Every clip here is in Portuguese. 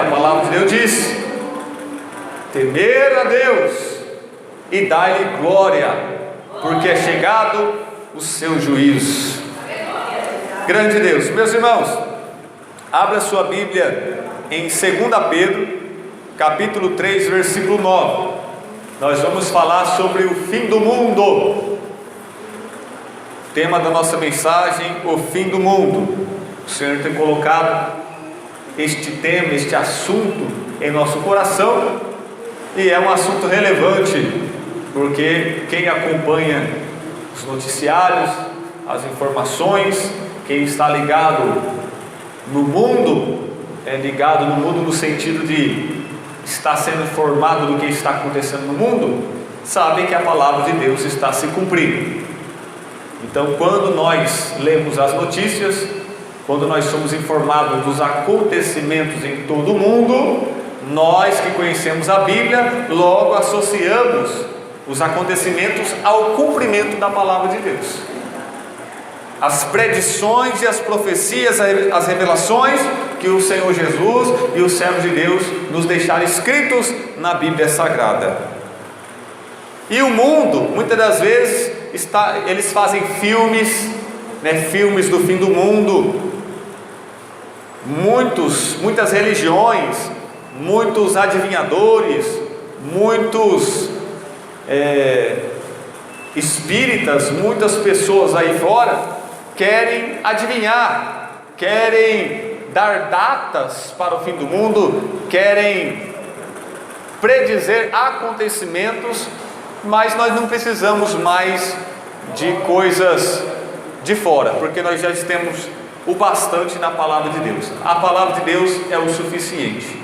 A palavra de Deus diz: temer a Deus e dar-lhe glória, porque é chegado o seu juízo. Grande Deus. Meus irmãos, abra sua Bíblia em 2 Pedro, capítulo 3, versículo 9. Nós vamos falar sobre o fim do mundo. O tema da nossa mensagem: o fim do mundo. O Senhor tem colocado este tema, este assunto em nosso coração, e é um assunto relevante, porque quem acompanha os noticiários, as informações, quem está ligado no mundo, é ligado no mundo no sentido de estar sendo informado do que está acontecendo no mundo, sabe que a palavra de Deus está se cumprindo. Então, quando nós lemos as notícias, quando nós somos informados dos acontecimentos em todo o mundo, nós que conhecemos a Bíblia, logo associamos os acontecimentos ao cumprimento da palavra de Deus. As predições e as profecias, as revelações que o Senhor Jesus e os servos de Deus nos deixaram escritos na Bíblia Sagrada. E o mundo, muitas das vezes, eles fazem filmes, filmes do fim do mundo. Muitas religiões, muitos adivinhadores, muitos espíritas, muitas pessoas aí fora querem adivinhar, querem dar datas para o fim do mundo, querem predizer acontecimentos, mas nós não precisamos mais de coisas de fora, porque nós já temos o bastante na palavra de Deus. A palavra de Deus é o suficiente.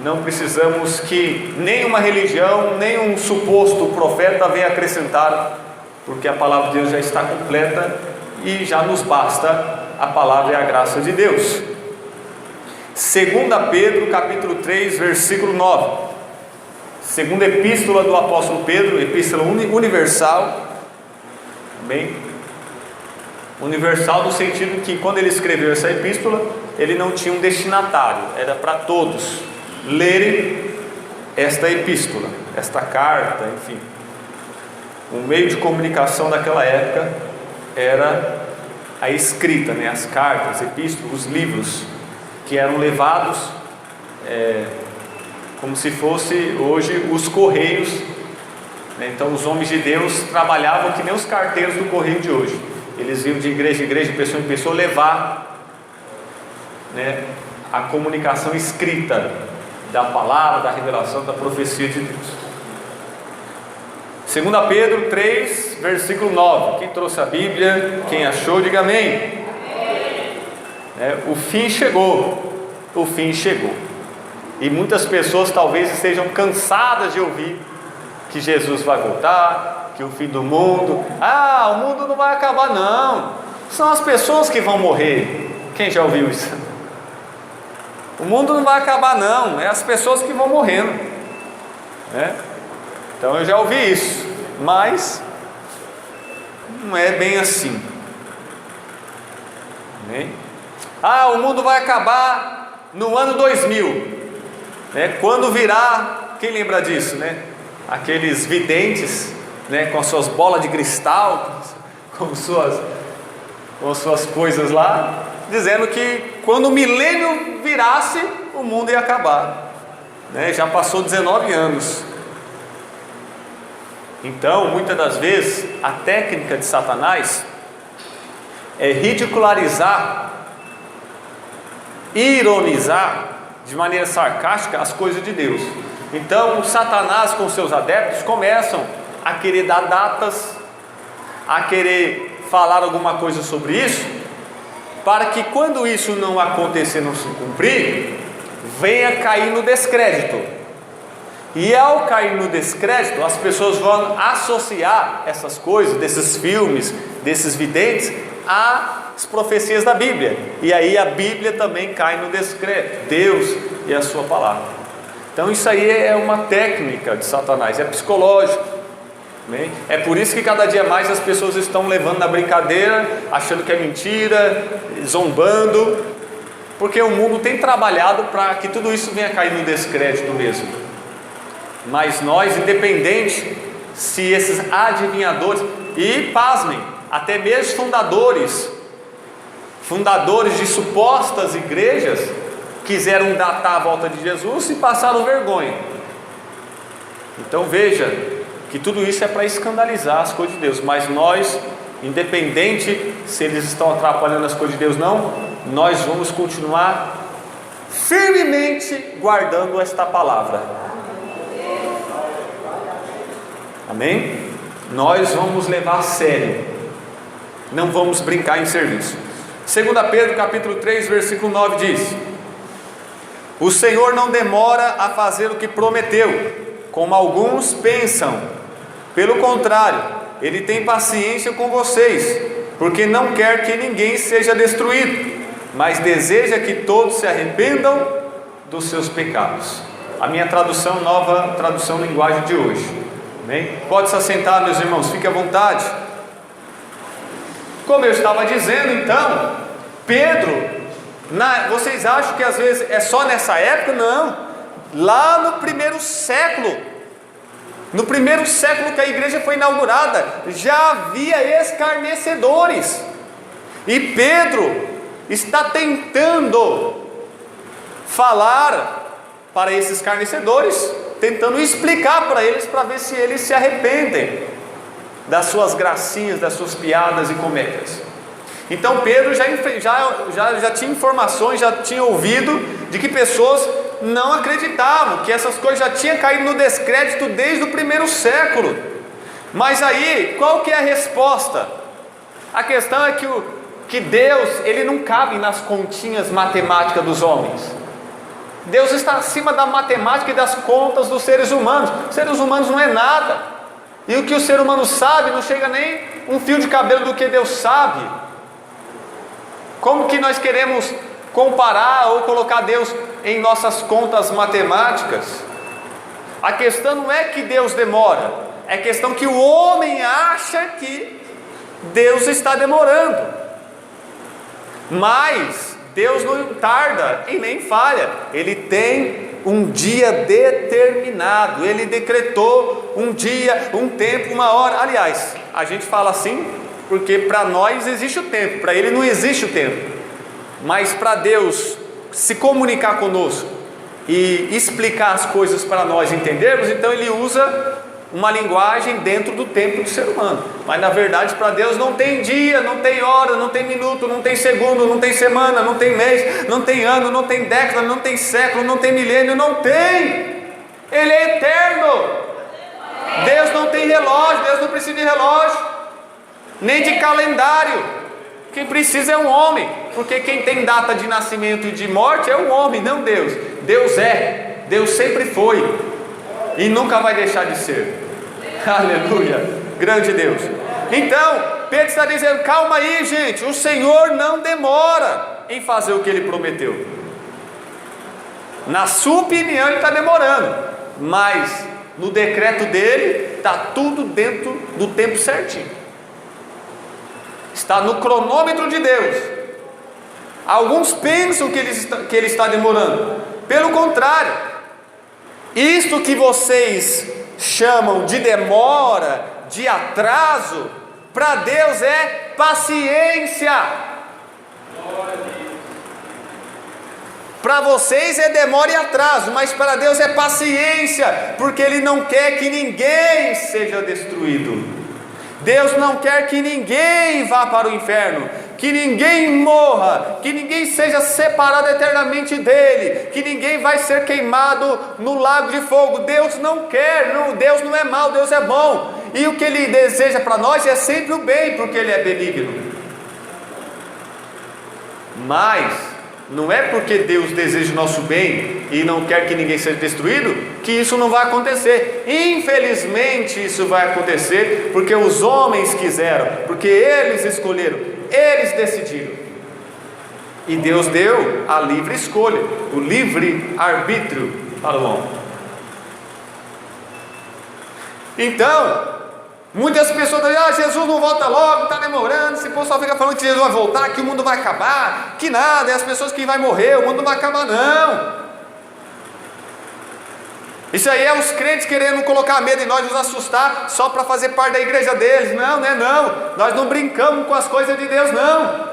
Não precisamos que nenhuma religião, nenhum suposto profeta venha acrescentar, porque a palavra de Deus já está completa e já nos basta a palavra e a graça de Deus. 2 Pedro capítulo 3, versículo 9. Segunda epístola do apóstolo Pedro, epístola universal. Amém? Universal no sentido que quando ele escreveu essa epístola, ele não tinha um destinatário, era para todos lerem esta epístola, esta carta, enfim. O meio de comunicação daquela época era a escrita, as cartas, epístolas, os livros que eram levados como se fosse hoje os correios. Então os homens de Deus trabalhavam que nem os carteiros do correio de hoje. Eles iam de igreja em igreja, de pessoa em pessoa, levar a comunicação escrita da palavra, da revelação, da profecia de Deus. 2 Pedro 3, versículo 9. Quem trouxe a Bíblia, quem achou, diga amém. O fim chegou. O fim chegou. E muitas pessoas talvez estejam cansadas de ouvir que Jesus vai voltar, que o fim do mundo, o mundo não vai acabar não, são as pessoas que vão morrer. Quem já ouviu isso? O mundo não vai acabar não, é as pessoas que vão morrendo, Então eu já ouvi isso, mas não é bem assim. O mundo vai acabar no ano 2000, quando virá, quem lembra disso, aqueles videntes, com as suas bolas de cristal, com suas coisas lá, dizendo que quando o milênio virasse, o mundo ia acabar. Já passou 19 anos. Então, muitas das vezes, a técnica de Satanás é ridicularizar, ironizar de maneira sarcástica as coisas de Deus. Então, Satanás com seus adeptos começam a querer dar datas, a querer falar alguma coisa sobre isso, para que quando isso não acontecer, não se cumprir, venha cair no descrédito. E ao cair no descrédito, as pessoas vão associar essas coisas, desses filmes, desses videntes, às profecias da Bíblia. E aí a Bíblia também cai no descrédito, Deus e a sua palavra. Então isso aí é uma técnica de Satanás, é psicológico. É por isso que cada dia mais as pessoas estão levando na brincadeira, achando que é mentira, zombando. porque o mundo tem trabalhado para que tudo isso venha cair no descrédito mesmo. Mas nós, independente se esses adivinhadores, e pasmem, até mesmo fundadores de supostas igrejas, quiseram datar a volta de Jesus e passaram vergonha. Então veja que tudo isso é para escandalizar as coisas de Deus, mas nós, independente se eles estão atrapalhando as coisas de Deus não, nós vamos continuar firmemente guardando esta palavra. Amém? Nós vamos levar a sério, não vamos brincar em serviço. 2 Pedro capítulo 3 versículo 9 diz: o Senhor não demora a fazer o que prometeu, como alguns pensam. Pelo contrário, Ele tem paciência com vocês, porque não quer que ninguém seja destruído, mas deseja que todos se arrependam dos seus pecados. A minha tradução, nova tradução linguagem de hoje. Amém? Pode se assentar, meus irmãos, fique à vontade. Como eu estava dizendo, então, Pedro, vocês acham que às vezes é só nessa época? Não. Lá no primeiro século que a igreja foi inaugurada, já havia escarnecedores, e Pedro está tentando falar para esses escarnecedores, tentando explicar para eles, para ver se eles se arrependem das suas gracinhas, das suas piadas e comédias. Então Pedro já tinha informações, já tinha ouvido de que pessoas não acreditavam, que essas coisas já tinham caído no descrédito desde o primeiro século. Mas aí, qual que é a resposta? A questão é que Deus, Ele não cabe nas continhas matemáticas dos homens. Deus está acima da matemática e das contas dos seres humanos. Os seres humanos não é nada, e o que o ser humano sabe não chega nem um fio de cabelo do que Deus sabe. Como que nós queremos comparar ou colocar Deus em nossas contas matemáticas? A questão não é que Deus demora, é questão que o homem acha que Deus está demorando. Mas Deus não tarda e nem falha. Ele tem um dia determinado. Ele decretou um dia, um tempo, uma hora. Aliás, a gente fala assim porque para nós existe o tempo, para Ele não existe o tempo. Mas para Deus se comunicar conosco e explicar as coisas para nós entendermos, então Ele usa uma linguagem dentro do tempo do ser humano. Mas na verdade para Deus não tem dia, não tem hora, não tem minuto, não tem segundo, não tem semana, não tem mês, não tem ano, não tem década, não tem século, não tem milênio, não tem. Ele é eterno. Deus não tem relógio, Deus não precisa de relógio, nem de calendário. Quem precisa é um homem, porque quem tem data de nascimento e de morte é o homem, não Deus. Deus sempre foi e nunca vai deixar de ser. Aleluia, grande Deus. Então Pedro está dizendo: calma aí, gente, o Senhor não demora em fazer o que Ele prometeu. Na sua opinião Ele está demorando, mas no decreto dele está tudo dentro do tempo certinho. Está no cronômetro de Deus. Alguns pensam que ele está demorando. Pelo contrário, isto que vocês chamam de demora, de atraso, para Deus é paciência. Para vocês é demora e atraso, mas para Deus é paciência, porque Ele não quer que ninguém seja destruído. Deus não quer que ninguém vá para o inferno, que ninguém morra, que ninguém seja separado eternamente dele, que ninguém vai ser queimado no lago de fogo. Deus não quer, Deus não é mau, Deus é bom, e o que Ele deseja para nós é sempre o bem, porque Ele é benigno. Mas não é porque Deus deseja o nosso bem e não quer que ninguém seja destruído que isso não vai acontecer. Infelizmente isso vai acontecer porque os homens quiseram, porque eles escolheram, eles decidiram. E Deus deu a livre escolha, o livre arbítrio para o homem. Então, Muitas pessoas dizem, Jesus não volta logo, está demorando, esse povo só fica falando que Jesus vai voltar, que o mundo vai acabar, que nada, é as pessoas que vão morrer, o mundo não vai acabar não. Isso aí é os crentes querendo colocar medo em nós, nos assustar, só para fazer parte da igreja deles. Não, não é não, nós não brincamos com as coisas de Deus não.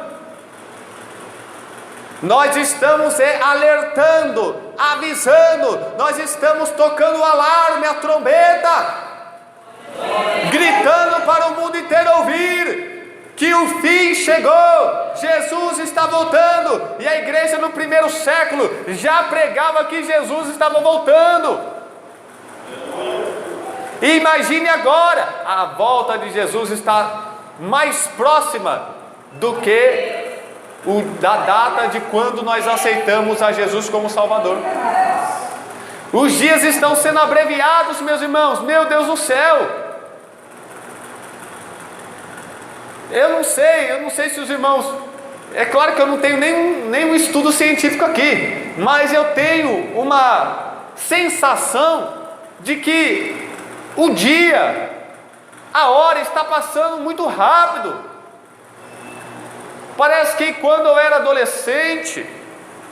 Nós estamos alertando, avisando, nós estamos tocando o alarme, a trombeta, gritando para o mundo inteiro ouvir que o fim chegou, Jesus está voltando. E a igreja no primeiro século já pregava que Jesus estava voltando. E imagine agora, a volta de Jesus está mais próxima do que da data de quando nós aceitamos a Jesus como Salvador. Os dias estão sendo abreviados, meus irmãos, meu Deus do céu. Eu não sei se os irmãos, é claro que eu não tenho nenhum estudo científico aqui, mas eu tenho uma sensação de que o dia, a hora está passando muito rápido. Parece que quando eu era adolescente,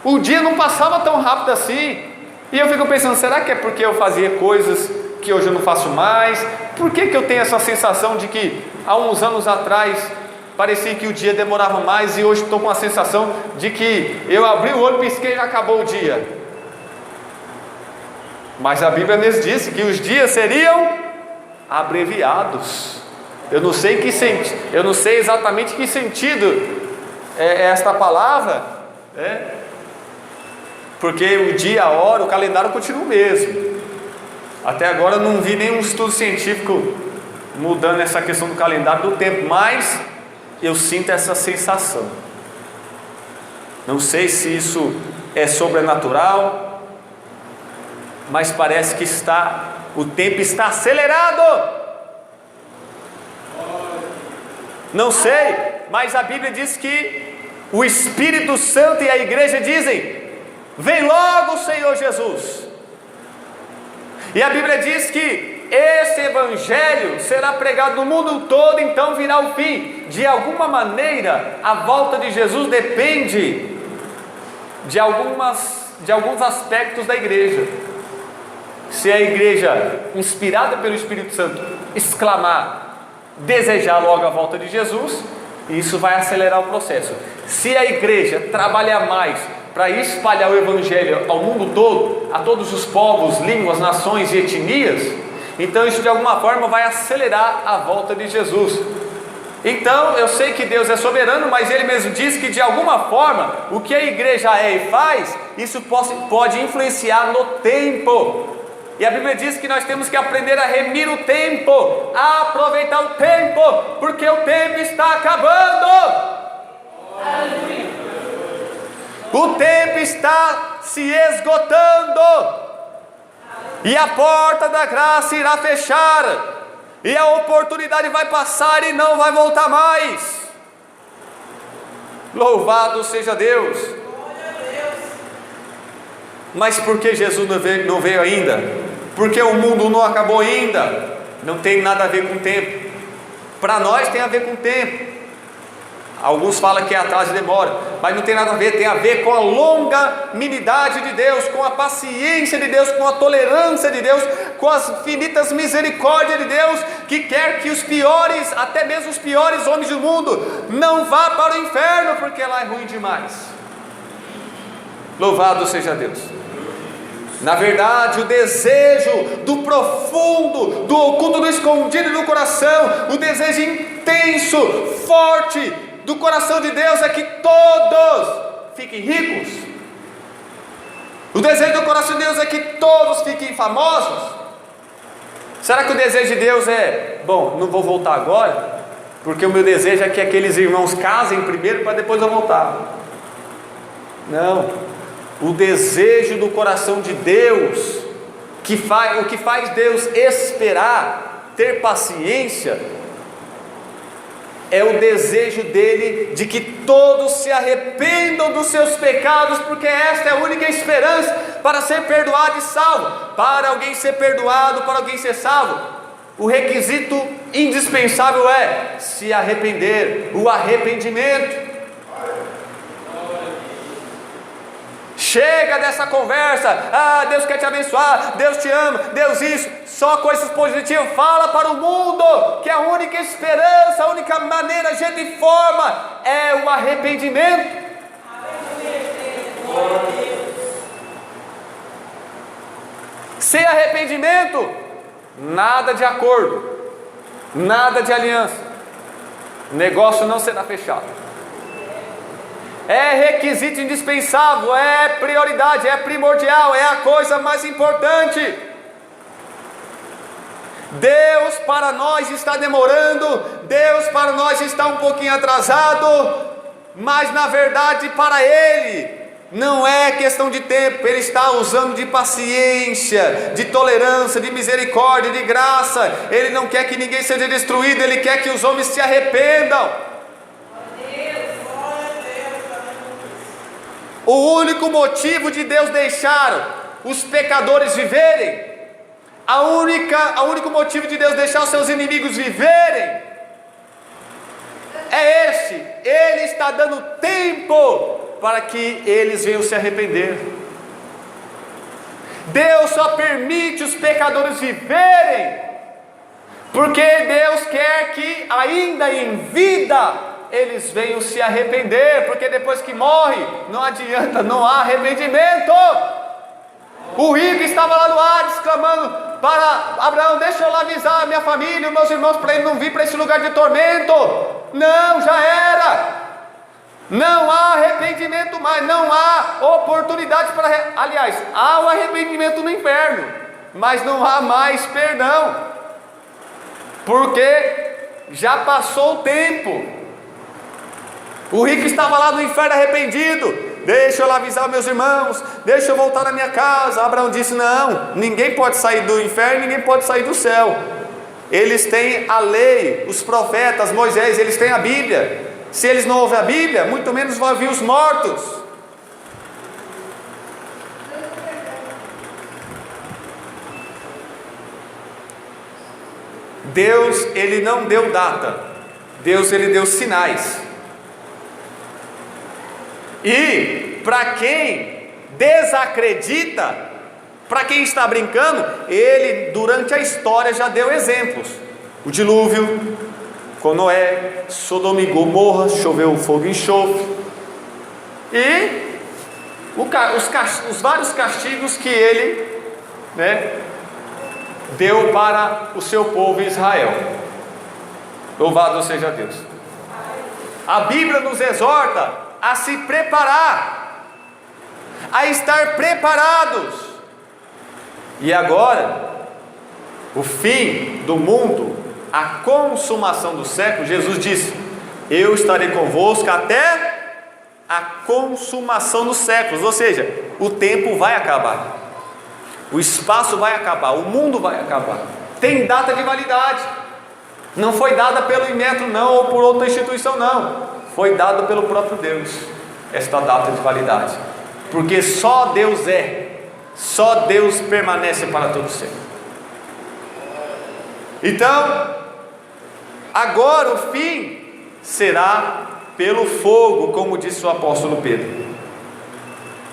o dia não passava tão rápido assim. E eu fico pensando, será que é porque eu fazia coisas que hoje eu não faço mais? Por que eu tenho essa sensação de que há uns anos atrás parecia que o dia demorava mais, e hoje estou com a sensação de que eu abri o olho, pisquei e já acabou o dia? Mas a Bíblia nos disse que os dias seriam abreviados. Eu não sei exatamente que sentido é esta palavra, porque o dia, a hora, o calendário continua o mesmo. Até agora eu não vi nenhum estudo científico mudando essa questão do calendário do tempo, mas eu sinto essa sensação. Não sei se isso é sobrenatural, mas parece que o tempo está acelerado. Não sei, mas a Bíblia diz que o Espírito Santo e a igreja dizem: vem logo, Senhor Jesus. E a Bíblia diz que esse evangelho será pregado no mundo todo, então virá o fim. De alguma maneira, a volta de Jesus depende de alguns aspectos da igreja. Se a igreja, inspirada pelo Espírito Santo, exclamar, desejar logo a volta de Jesus, isso vai acelerar o processo. Se a igreja trabalhar mais para espalhar o evangelho ao mundo todo, a todos os povos, línguas, nações e etnias, então isso de alguma forma vai acelerar a volta de Jesus. Então eu sei que Deus é soberano, mas Ele mesmo diz que de alguma forma o que a igreja é e faz, isso pode influenciar no tempo. E a Bíblia diz que nós temos que aprender a remir o tempo, a aproveitar o tempo, porque o tempo está acabando. O tempo está se esgotando, e a porta da graça irá fechar, e a oportunidade vai passar e não vai voltar mais. Louvado seja Deus. Mas por que Jesus não veio ainda? Porque o mundo não acabou ainda. Não tem nada a ver com o tempo. Para nós tem a ver com o tempo. Alguns falam que é atraso e demora, mas não tem nada a ver. Tem a ver com a longanimidade de Deus, com a paciência de Deus, com a tolerância de Deus, com as infinitas misericórdias de Deus, que quer que os piores, até mesmo os piores homens do mundo, não vá para o inferno, porque lá é ruim demais. Louvado seja Deus. Na verdade, o desejo do profundo, do oculto, do escondido do coração, o desejo intenso, forte do coração de Deus é que todos fiquem ricos. O desejo do coração de Deus é que todos fiquem famosos. Será que o desejo de Deus é, bom, não vou voltar agora, porque o meu desejo é que aqueles irmãos casem primeiro para depois eu voltar? Não. O desejo do coração de Deus, o que faz Deus esperar, ter paciência, é o desejo dele de que todos se arrependam dos seus pecados, porque esta é a única esperança para ser perdoado e salvo. Para alguém ser perdoado, para alguém ser salvo, O requisito indispensável é se arrepender, o arrependimento. Chega dessa conversa, Deus quer te abençoar, Deus te ama, Deus isso, só coisas positivas. Fala para o mundo que a única esperança, a única maneira, jeito e forma é o arrependimento. Sem arrependimento, nada de acordo, nada de aliança, o negócio não será fechado. É requisito indispensável, é prioridade, é primordial, é a coisa mais importante. Deus para nós está demorando, Deus para nós está um pouquinho atrasado, mas na verdade para Ele não é questão de tempo. Ele está usando de paciência, de tolerância, de misericórdia, de graça. Ele não quer que ninguém seja destruído, Ele quer que os homens se arrependam. O único motivo de Deus deixar os pecadores viverem, o único motivo de Deus deixar os seus inimigos viverem, é esse: Ele está dando tempo para que eles venham se arrepender. Deus só permite os pecadores viverem, porque Deus quer que ainda em vida eles venham se arrepender, porque depois que morre, não adianta, não há arrependimento. O rico estava lá no Hades, clamando para Abraão: deixa eu lá avisar a minha família, os meus irmãos, para ele não vir para esse lugar de tormento. Não, já era. Não há arrependimento mais, não há oportunidade para... Aliás, há o arrependimento no inferno, mas não há mais perdão, porque já passou o tempo. O rico estava lá no inferno arrependido: deixa eu lá avisar meus irmãos, deixa eu voltar na minha casa. Abraão disse: não, ninguém pode sair do inferno, ninguém pode sair do céu. Eles têm a lei, os profetas, Moisés, eles têm a Bíblia. Se eles não ouvem a Bíblia, muito menos vão ouvir os mortos. Deus, Ele não deu data, Deus, Ele deu sinais. E para quem desacredita, para quem está brincando, Ele durante a história já deu exemplos. O dilúvio, com Noé, Sodoma e Gomorra, choveu fogo e enxofre, e os vários castigos que Ele, deu para o seu povo Israel. Louvado seja Deus. A Bíblia nos exorta a se preparar, a estar preparados. E agora, o fim do mundo, a consumação do século, Jesus disse: eu estarei convosco até a consumação dos séculos. Ou seja, o tempo vai acabar, o espaço vai acabar, o mundo vai acabar. Tem data de validade, não foi dada pelo Inmetro não, ou por outra instituição não, foi dado pelo próprio Deus, esta data de validade, porque só Deus só Deus permanece para todo sempre. Então, agora o fim será pelo fogo, como disse o apóstolo Pedro.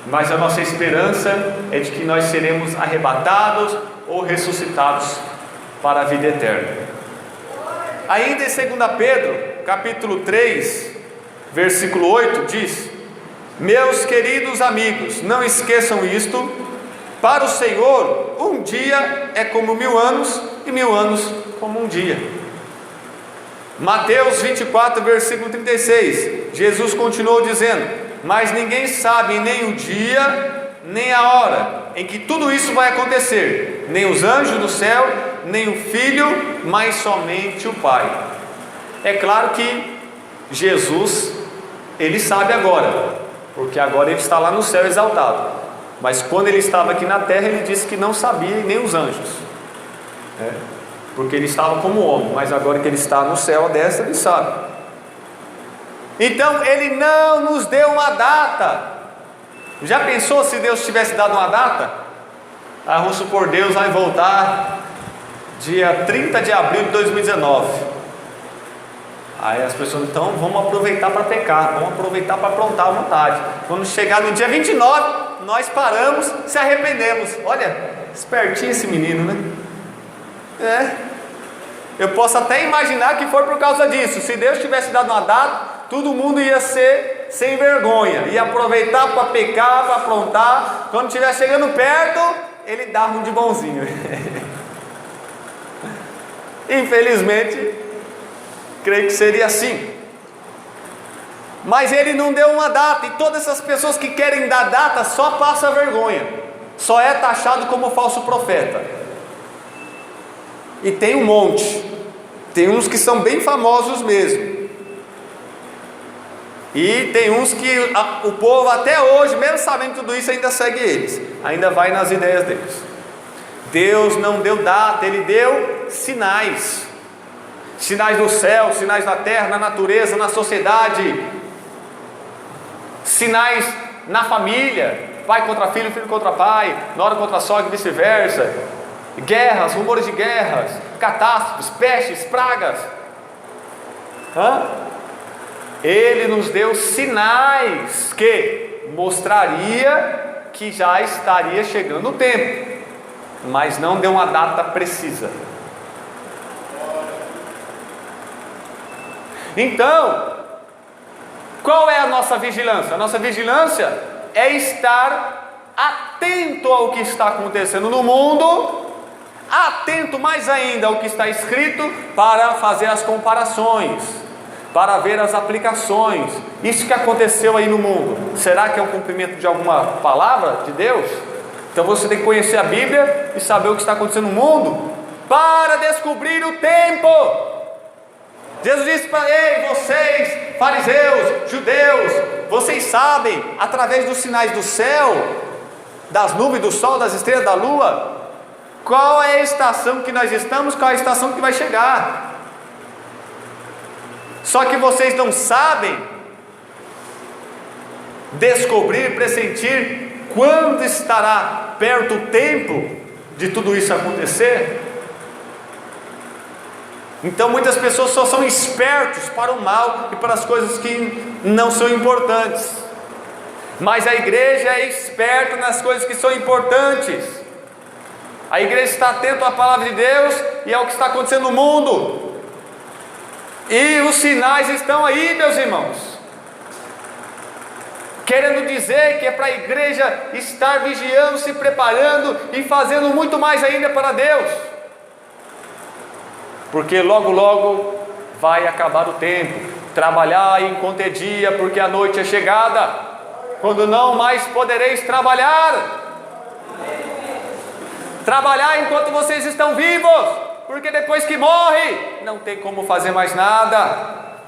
Mas a nossa esperança é de que nós seremos arrebatados ou ressuscitados para a vida eterna. Ainda em 2 Pedro, capítulo 3, versículo 8, diz: meus queridos amigos, não esqueçam isto: para o Senhor, um dia é como 1000 anos, e 1000 anos como um dia. Mateus 24, versículo 36, Jesus continuou dizendo: mas ninguém sabe nem o dia, nem a hora em que tudo isso vai acontecer, nem os anjos do céu, nem o Filho, mas somente o Pai. É claro que Jesus, Ele sabe agora, porque agora Ele está lá no céu exaltado. Mas quando Ele estava aqui na terra, Ele disse que não sabia, nem os anjos, porque Ele estava como homem. Mas agora que Ele está no céu à destra, Ele sabe. Então Ele não nos deu uma data. Já pensou se Deus tivesse dado uma data? Vamos supor, Deus vai voltar dia 30 de abril de 2019. Aí as pessoas, então vamos aproveitar para pecar, vamos aproveitar para aprontar à vontade. Quando chegar no dia 29, nós paramos, se arrependemos. Olha, espertinho esse menino, né? Eu posso até imaginar que foi por causa disso. Se Deus tivesse dado uma data, todo mundo ia ser sem vergonha, ia aproveitar para pecar, para aprontar. Quando estiver chegando perto, ele dava um de bonzinho. Infelizmente, creio que seria assim. Mas ele não deu uma data, e todas essas pessoas que querem dar data só passam vergonha, só é taxado como falso profeta. E tem um monte, tem uns que são bem famosos mesmo, e tem uns que o povo até hoje, mesmo sabendo tudo isso, ainda segue eles, ainda vai nas ideias deles. Deus não deu data, Ele deu sinais. Sinais do céu, sinais da terra, na natureza, na sociedade, sinais na família, pai contra filho, filho contra pai, nora contra sogra e vice-versa, guerras, rumores de guerras, catástrofes, pestes, pragas. Ele nos deu sinais que mostraria que já estaria chegando o tempo, mas não deu uma data precisa. Então, qual é a nossa vigilância? A nossa vigilância é estar atento ao que está acontecendo no mundo, atento mais ainda ao que está escrito, para fazer as comparações, para ver as aplicações. Isso que aconteceu aí no mundo, será que é um cumprimento de alguma palavra de Deus? Então você tem que conhecer a Bíblia e saber o que está acontecendo no mundo, para descobrir o tempo. Jesus disse para ei, vocês, fariseus, judeus, vocês sabem, através dos sinais do céu, das nuvens, do sol, das estrelas, da lua, qual é a estação que nós estamos, qual é a estação que vai chegar. Só que vocês não sabem descobrir, pressentir quando estará perto o tempo de tudo isso acontecer. Então muitas pessoas só são espertos para o mal e para as coisas que não são importantes, mas a igreja é esperta nas coisas que são importantes. A igreja está atenta à palavra de Deus e ao que está acontecendo no mundo, e os sinais estão aí, meus irmãos, querendo dizer que é para a igreja estar vigiando, se preparando e fazendo muito mais ainda para Deus, porque logo logo vai acabar o tempo. Trabalhai enquanto é dia, porque a noite é chegada, quando não mais podereis trabalhar. Trabalhar enquanto vocês estão vivos, porque depois que morre, não tem como fazer mais nada.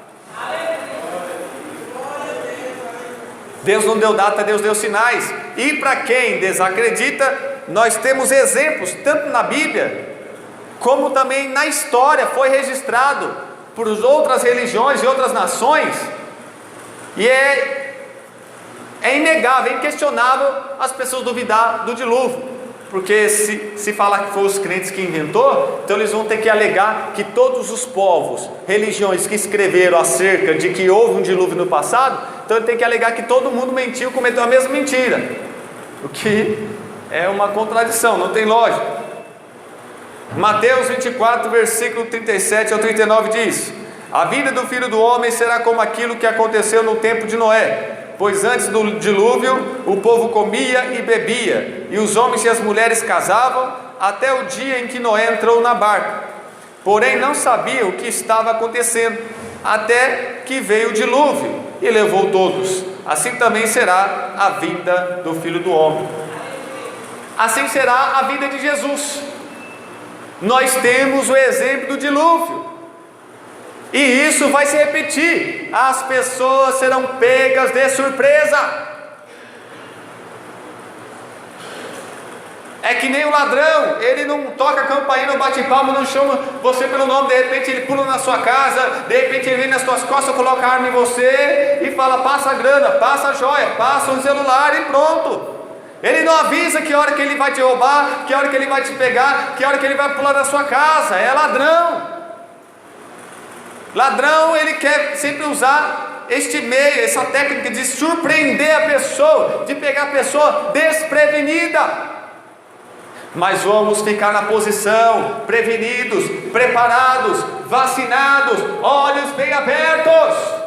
Deus não deu data, Deus deu sinais. E para quem desacredita, nós temos exemplos, tanto na Bíblia, como também na história, foi registrado por outras religiões e outras nações, e é inegável, é inquestionável as pessoas duvidar do dilúvio, porque se falar que foi os crentes que inventou, então eles vão ter que alegar que todos os povos, religiões que escreveram acerca de que houve um dilúvio no passado, então ele tem que alegar que todo mundo mentiu, cometeu a mesma mentira, o que é uma contradição, não tem lógica. Mateus 24, versículo 37 ao 39 diz: a vida do Filho do Homem será como aquilo que aconteceu no tempo de Noé, pois antes do dilúvio o povo comia e bebia, e os homens e as mulheres casavam, até o dia em que Noé entrou na barca. Porém não sabiam o que estava acontecendo, até que veio o dilúvio e levou todos. Assim também será a vida do Filho do Homem. Assim será a vida de Jesus. Nós temos o exemplo do dilúvio, e isso vai se repetir. As pessoas serão pegas de surpresa. É que nem o ladrão, ele não toca a campainha, não bate palma, não chama você pelo nome, de repente ele pula na sua casa, de repente ele vem nas suas costas, coloca a arma em você e fala: passa a grana, passa a joia, passa o celular e pronto. Ele não avisa que hora que ele vai te roubar, que hora que ele vai te pegar, que hora que ele vai pular da sua casa. É ladrão. Ladrão, ele quer sempre usar este meio, essa técnica de surpreender a pessoa, de pegar a pessoa desprevenida. Mas vamos ficar na posição, prevenidos, preparados, vacinados, olhos bem abertos.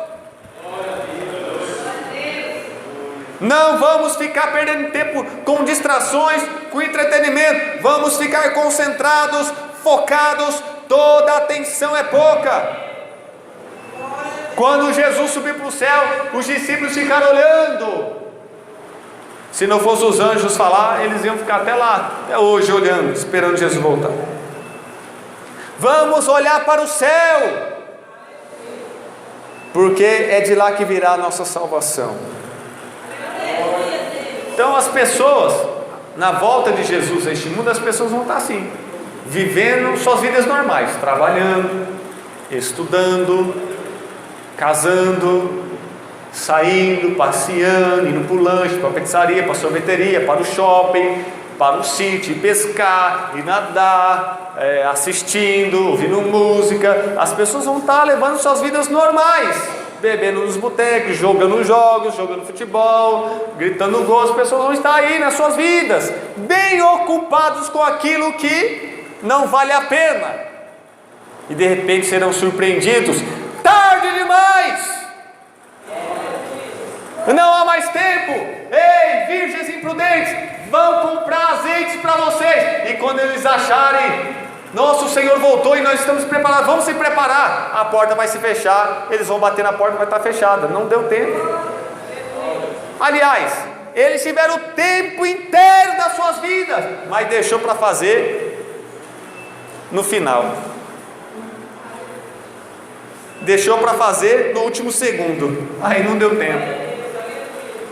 Não vamos ficar perdendo tempo com distrações, com entretenimento. Vamos ficar concentrados, focados. Toda a atenção é pouca. Quando Jesus subiu para o céu, os discípulos ficaram olhando. Se não fosse os anjos falar, eles iam ficar até lá, até hoje olhando, esperando Jesus voltar. Vamos olhar para o céu, porque é de lá que virá a nossa salvação. Então as pessoas, na volta de Jesus a este mundo, as pessoas vão estar assim, vivendo suas vidas normais, trabalhando, estudando, casando, saindo, passeando, indo para o lanche, para a pizzaria, para a sorveteria, para o shopping, para o sítio, ir pescar, ir nadar, assistindo, ouvindo música. As pessoas vão estar levando suas vidas normais, bebendo nos botecos, jogando jogos, jogando futebol, gritando gol. As pessoas vão estar aí nas suas vidas, bem ocupados com aquilo que não vale a pena, e de repente serão surpreendidos, tarde demais, não há mais tempo. Ei, virgens imprudentes, vão comprar azeite para vocês. E quando eles acharem, nosso Senhor voltou e nós estamos preparados, vamos se preparar, a porta vai se fechar, eles vão bater na porta, vai estar fechada. Não deu tempo. Aliás, eles tiveram o tempo inteiro das suas vidas, mas deixou para fazer no final, deixou para fazer no último segundo. Aí não deu tempo.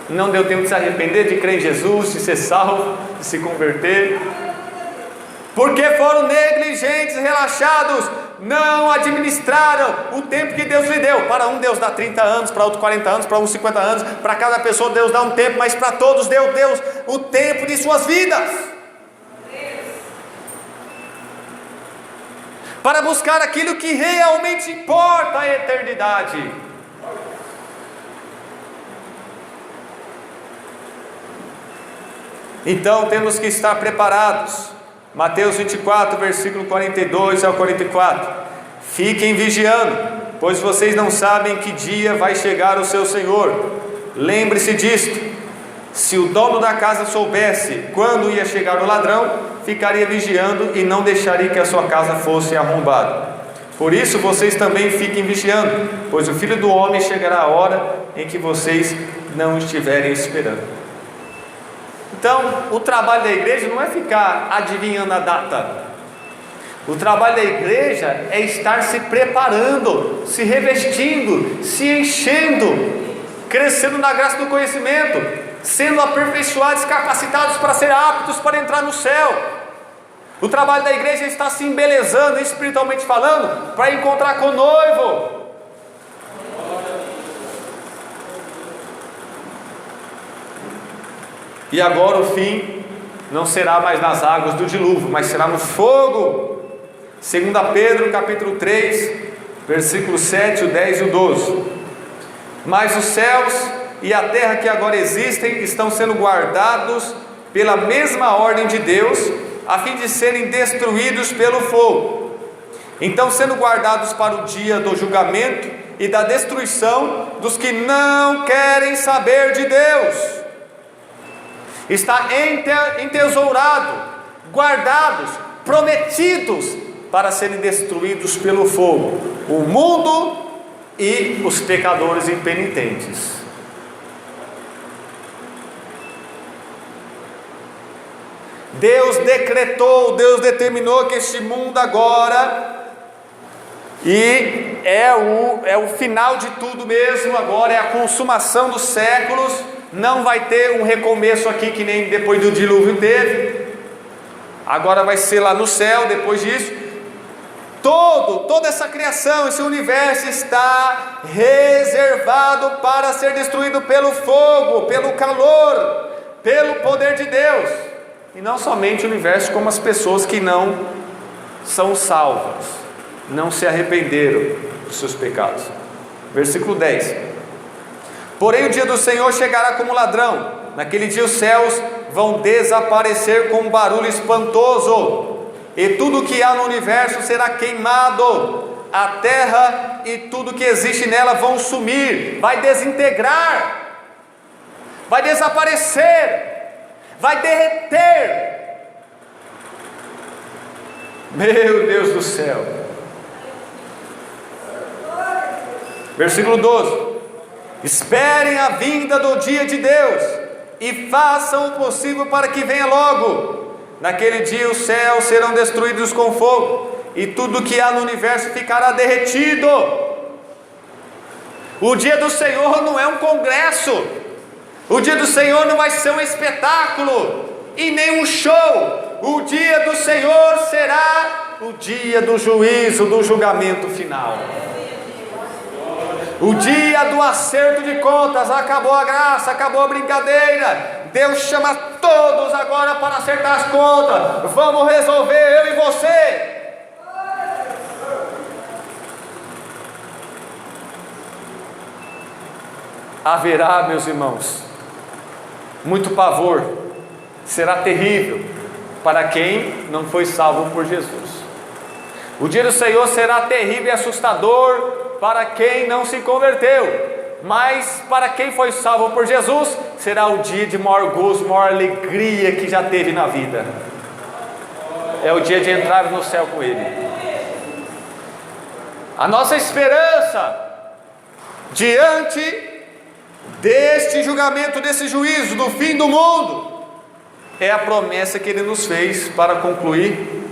Não deu tempo de se arrepender, de crer em Jesus, de ser salvo, de se converter, porque foram negligentes, relaxados, não administraram o tempo que Deus lhe deu. Para um Deus dá 30 anos, para outro 40 anos, para um 50 anos, para cada pessoa Deus dá um tempo, mas para todos deu Deus o tempo de suas vidas, para buscar aquilo que realmente importa, a eternidade. Então temos que estar preparados. Mateus 24, versículo 42 ao 44. Fiquem vigiando, pois vocês não sabem que dia vai chegar o seu Senhor. Lembre-se disto: se o dono da casa soubesse quando ia chegar o ladrão, ficaria vigiando e não deixaria que a sua casa fosse arrombada. Por isso vocês também fiquem vigiando, pois o Filho do Homem chegará a hora em que vocês não estiverem esperando. Então, o trabalho da igreja não é ficar adivinhando a data. O trabalho da igreja é estar se preparando, se revestindo, se enchendo, crescendo na graça do conhecimento, sendo aperfeiçoados, capacitados para ser aptos para entrar no céu. O trabalho da igreja é estar se embelezando, espiritualmente falando, para encontrar com o noivo. E agora o fim não será mais nas águas do dilúvio, mas será no fogo. 2 Pedro capítulo 3, versículos 7, o 10 e o 12. Mas os céus e a terra que agora existem estão sendo guardados pela mesma ordem de Deus, a fim de serem destruídos pelo fogo. Então, sendo guardados para o dia do julgamento e da destruição dos que não querem saber de Deus. Está entesourado, guardados, prometidos para serem destruídos pelo fogo, o mundo e os pecadores impenitentes. Deus decretou, Deus determinou que este mundo agora, e é o final de tudo mesmo, agora é a consumação dos séculos. Não vai ter um recomeço aqui que nem depois do dilúvio teve. Agora vai ser lá no céu depois disso. Toda essa criação, esse universo está reservado para ser destruído pelo fogo, pelo calor, pelo poder de Deus, e não somente o universo, como as pessoas que não são salvas, não se arrependeram dos seus pecados. Versículo 10: porém o dia do Senhor chegará como ladrão. Naquele dia os céus vão desaparecer com um barulho espantoso, e tudo que há no universo será queimado. A terra e tudo que existe nela vão sumir, vai desintegrar, vai desaparecer, vai derreter. Meu Deus do céu. Versículo 12: esperem a vinda do dia de Deus e façam o possível para que venha logo. Naquele dia os céus serão destruídos com fogo, e tudo que há no universo ficará derretido. O dia do Senhor não é um congresso, o dia do Senhor não vai ser um espetáculo e nem um show. O dia do Senhor será o dia do juízo, do julgamento final, o dia do acerto de contas. Acabou a graça, acabou a brincadeira. Deus chama todos agora para acertar as contas. Vamos resolver, eu e você. Haverá, meus irmãos, muito pavor. Será terrível para quem não foi salvo por Jesus. O dia do Senhor será terrível e assustador para quem não se converteu, mas para quem foi salvo por Jesus, será o dia de maior gozo, maior alegria que já teve na vida. É o dia de entrar no céu com Ele. A nossa esperança diante deste julgamento, desse juízo, do fim do mundo, é a promessa que Ele nos fez para concluir: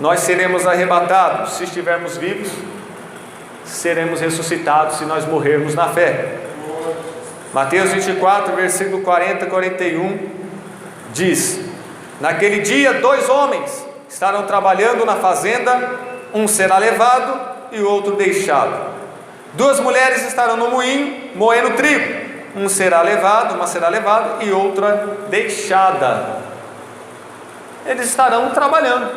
nós seremos arrebatados. Se estivermos vivos, seremos ressuscitados se nós morrermos na fé. Mateus 24, versículo 40 e 41 diz: naquele dia 2 homens estarão trabalhando na fazenda, um será levado e o outro deixado. 2 mulheres estarão no moinho moendo trigo, um será levado, uma será levada e outra deixada. Eles estarão trabalhando,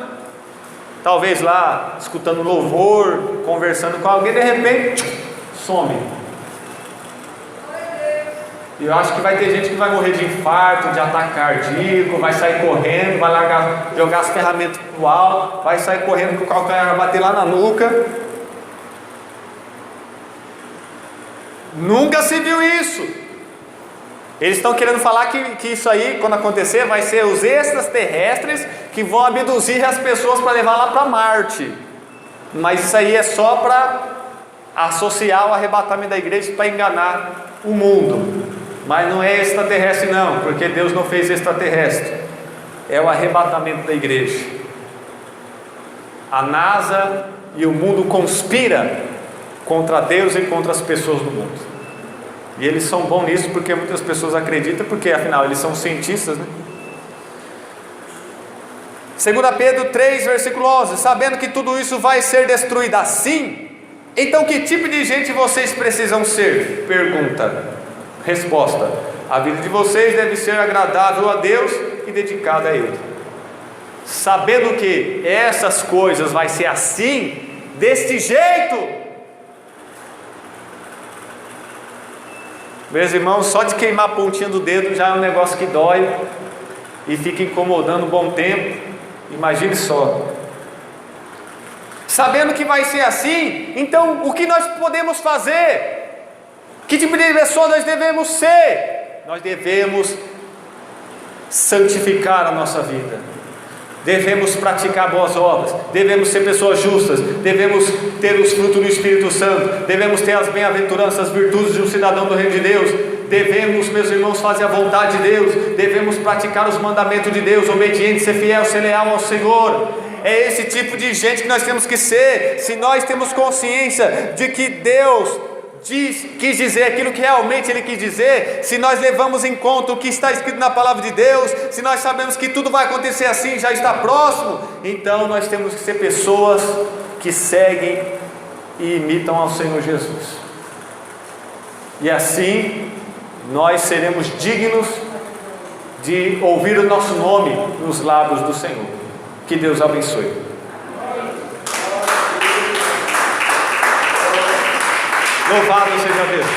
talvez lá escutando louvor, conversando com alguém, de repente some. E eu acho que vai ter gente que vai morrer de infarto, de ataque cardíaco, vai sair correndo, vai largar, jogar as ferramentas pro alto, vai sair correndo com o calcanhar, vai bater lá na nuca. Nunca se viu isso. Eles estão querendo falar que isso aí, quando acontecer, vai ser os extraterrestres que vão abduzir as pessoas para levar lá para Marte. Mas isso aí é só para associar o arrebatamento da igreja, para enganar o mundo. Mas não é extraterrestre não, porque Deus não fez extraterrestre. É o arrebatamento da igreja. A NASA e o mundo conspira contra Deus e contra as pessoas do mundo. E eles são bons nisso porque muitas pessoas acreditam, porque afinal eles são cientistas, né? 2 Pedro 3, versículo 11: sabendo que tudo isso vai ser destruído assim, então que tipo de gente vocês precisam ser? Pergunta. Resposta: a vida de vocês deve ser agradável a Deus e dedicada a Ele. Sabendo que essas coisas vai ser assim, deste jeito, meus irmãos, só de queimar a pontinha do dedo já é um negócio que dói e fica incomodando um bom tempo. Imagine só. Sabendo que vai ser assim, então o que nós podemos fazer? Que tipo de pessoa nós devemos ser? Nós devemos santificar a nossa vida, devemos praticar boas obras, devemos ser pessoas justas, devemos ter os frutos do Espírito Santo, devemos ter as bem-aventuranças, as virtudes de um cidadão do reino de Deus, devemos, meus irmãos, fazer a vontade de Deus, devemos praticar os mandamentos de Deus, obediente, ser fiel, ser leal ao Senhor. É esse tipo de gente que nós temos que ser. Se nós temos consciência de que Deus quis dizer aquilo que realmente Ele quis dizer, se nós levamos em conta o que está escrito na palavra de Deus, se nós sabemos que tudo vai acontecer assim, já está próximo, então nós temos que ser pessoas que seguem e imitam ao Senhor Jesus, e assim nós seremos dignos de ouvir o nosso nome nos lábios do Senhor. Que Deus abençoe. Louvado seja Deus.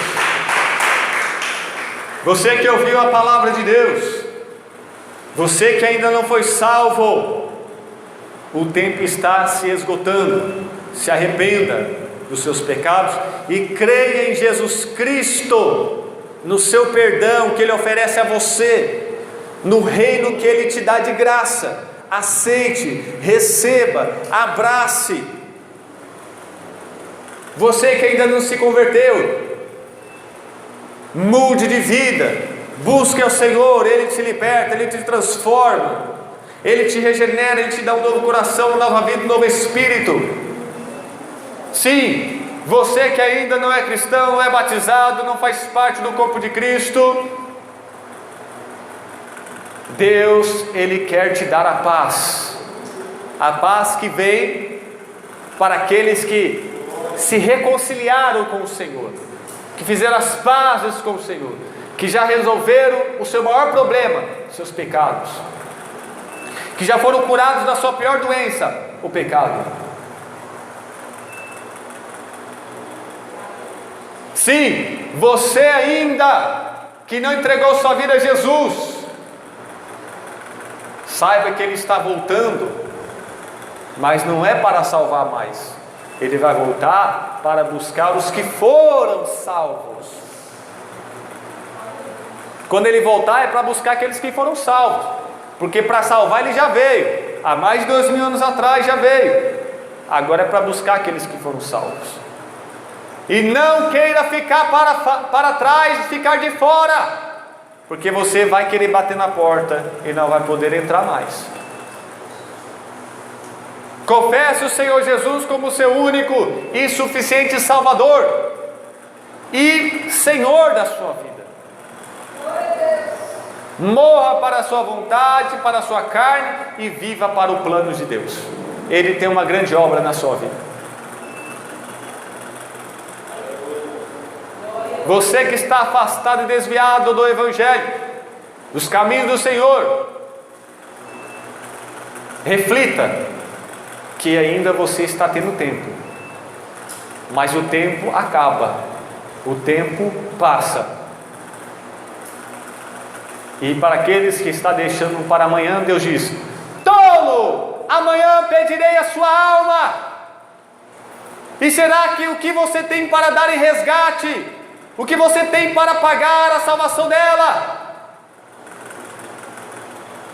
Você que ouviu a palavra de Deus, você que ainda não foi salvo, o tempo está se esgotando. Se arrependa dos seus pecados e creia em Jesus Cristo, no seu perdão que Ele oferece a você, no reino que Ele te dá de graça. Aceite, receba, abrace. Você que ainda não se converteu, mude de vida, busque ao Senhor. Ele te liberta, Ele te transforma, Ele te regenera, Ele te dá um novo coração, uma nova vida, um novo espírito. Sim, você que ainda não é cristão, não é batizado, não faz parte do corpo de Cristo, Deus, Ele quer te dar a paz que vem para aqueles que se reconciliaram com o Senhor, que fizeram as pazes com o Senhor, que já resolveram o seu maior problema, seus pecados, que já foram curados da sua pior doença, o pecado. Sim, você ainda que não entregou sua vida a Jesus, saiba que Ele está voltando, mas não é para salvar mais. Ele vai voltar para buscar os que foram salvos. Quando Ele voltar é para buscar aqueles que foram salvos, porque para salvar Ele já veio, há mais de 2000 anos atrás já veio. Agora é para buscar aqueles que foram salvos. E não queira ficar para trás, ficar de fora, porque você vai querer bater na porta e não vai poder entrar mais. Confesse o Senhor Jesus como seu único e suficiente Salvador e Senhor da sua vida. Morra para a sua vontade, para a sua carne, e viva para o plano de Deus. Ele tem uma grande obra na sua vida. Você que está afastado e desviado do Evangelho, dos caminhos do Senhor, reflita que ainda você está tendo tempo, mas o tempo acaba, o tempo passa. E para aqueles que estão deixando para amanhã, Deus diz: tolo, amanhã pedirei a sua alma. E será que o que você tem para dar em resgate, o que você tem para pagar a salvação dela?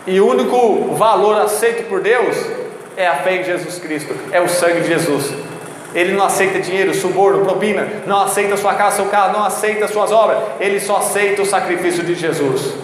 E o único valor aceito por Deus é a fé em Jesus Cristo, é o sangue de Jesus. Ele não aceita dinheiro, suborno, propina, não aceita sua casa, seu carro, não aceita suas obras. Ele só aceita o sacrifício de Jesus.